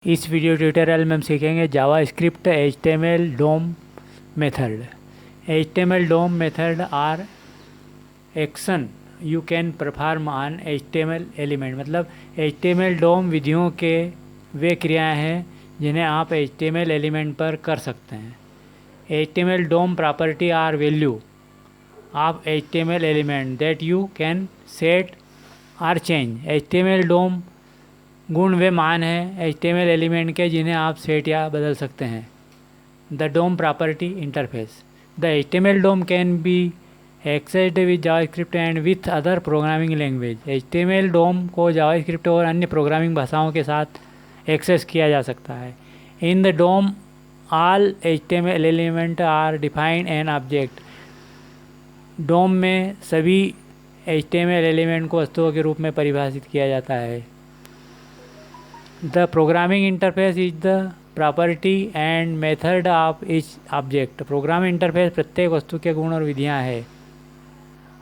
इस video tutorial में हम सीखेंगे JavaScript HTML DOM method. HTML DOM method are action you can perform on HTML element. मतलब HTML DOM विधियों के वे क्रियाएं हैं जिन्हें आप HTML एलिमेंट पर कर सकते हैं। HTML DOM property are value of HTML element that you can set or change. HTML DOM गुण वे मान हैं HTML एलिमेंट के जिन्हें आप सेट या बदल सकते हैं। The DOM property interface. The HTML DOM can be accessed with JavaScript and with other programming language. HTML DOM को जावास्क्रिप्ट और अन्य प्रोग्रामिंग भाषाओं के साथ एक्सेस किया जा सकता है। In the DOM all HTML element are defined an object. DOM में सभी HTML एलिमेंट को वस्तुओं के रूप में परिभाषित किया जाता है। The programming interface is the property and method of each object. Program interface प्रत्येक वस्तु के गुण और विधियां है।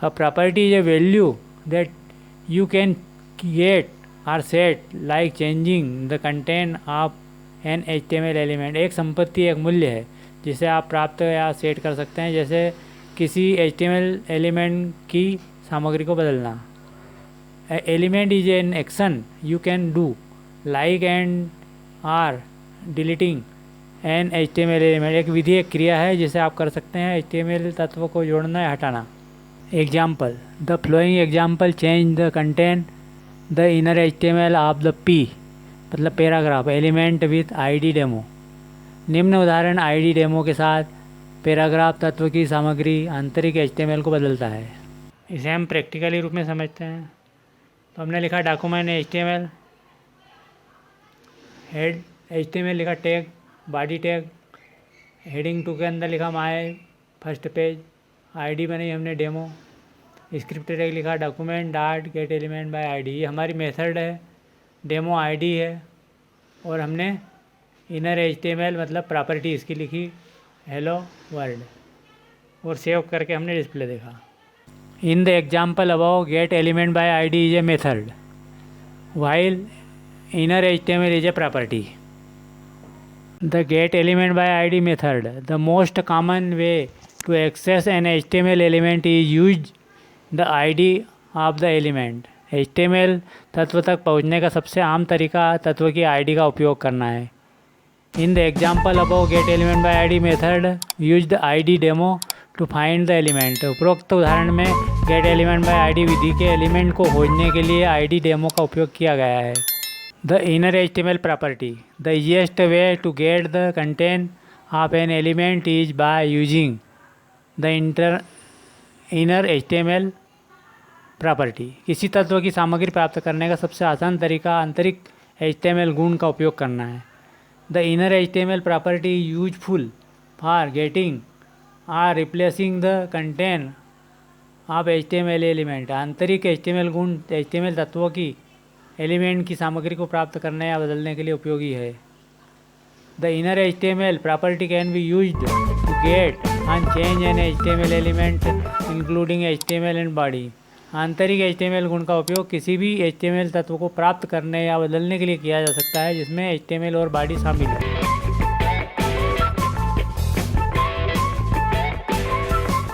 A property is a value that you can create or set like changing the content of an HTML element. एक संपत्ति एक मूल्य है जिसे आप प्राप्त या सेट कर सकते हैं, जैसे किसी HTML एलिमेंट की सामग्री को बदलना। Element is an action you can do like and or deleting an HTML element. एक विधि एक क्रिया है जिसे आप कर सकते हैं HTML तत्व को जोड़ना या हटाना। Example. The flowing example change the content the inner HTML of the P मतलब paragraph element with ID demo. निम्न उदाहरण ID डेमो के साथ पैराग्राफ तत्व की सामग्री आंतरिक HTML को बदलता है। इसे हम प्रैक्टिकली रूप में समझते हैं। तो हमने लिखा डॉक्यूमेंट HTML, हेड HTML लिखा, टैग बॉडी टैग, हेडिंग 2 के अंदर लिखा माय फर्स्ट पेज, ID बनाई हमने डेमो, स्क्रिप्ट टैग लिखा document dot gate element by ID। ये हमारी मेथड है, डेमो ID है, और हमने इनर HTML मतलब प्रॉपर्टी इसकी लिखी हेलो वर्ल्ड, और सेव करके हमने डिस्प्ले देखा। In the example above get element by ID is a method while inner HTML is a property. The get element by ID method. The most common way to access an HTML element is use the ID of the element. HTML तत्व तक पहुंचने का सबसे आम तरीका तत्व की ID का उपयोग करना है। In the example above get element by ID method use the ID demo to find the element. उपरोक्त उदाहरण में get element by ID विधि के एलिमेंट को खोजने के लिए ID डेमो का उपयोग किया गया है। The inner HTML property. The easiest way to get the content of an element is by using the inner HTML property. किसी तत्व की सामग्री प्राप्त करने का सबसे आसान तरीका आंतरिक HTML गुण का उपयोग करना है। The inner HTML property is useful for getting or replacing the content of HTML element. आंतरिक HTML गुण HTML तत्वों की एलिमेंट की सामग्री को प्राप्त करने या बदलने के लिए उपयोगी है। The inner HTML property can be used to get and change an HTML element including HTML and body. आंतरिक HTML गुण का उपयोग किसी भी HTML तत्व को प्राप्त करने या बदलने के लिए किया जा सकता है जिसमें HTML और बॉडी शामिल है।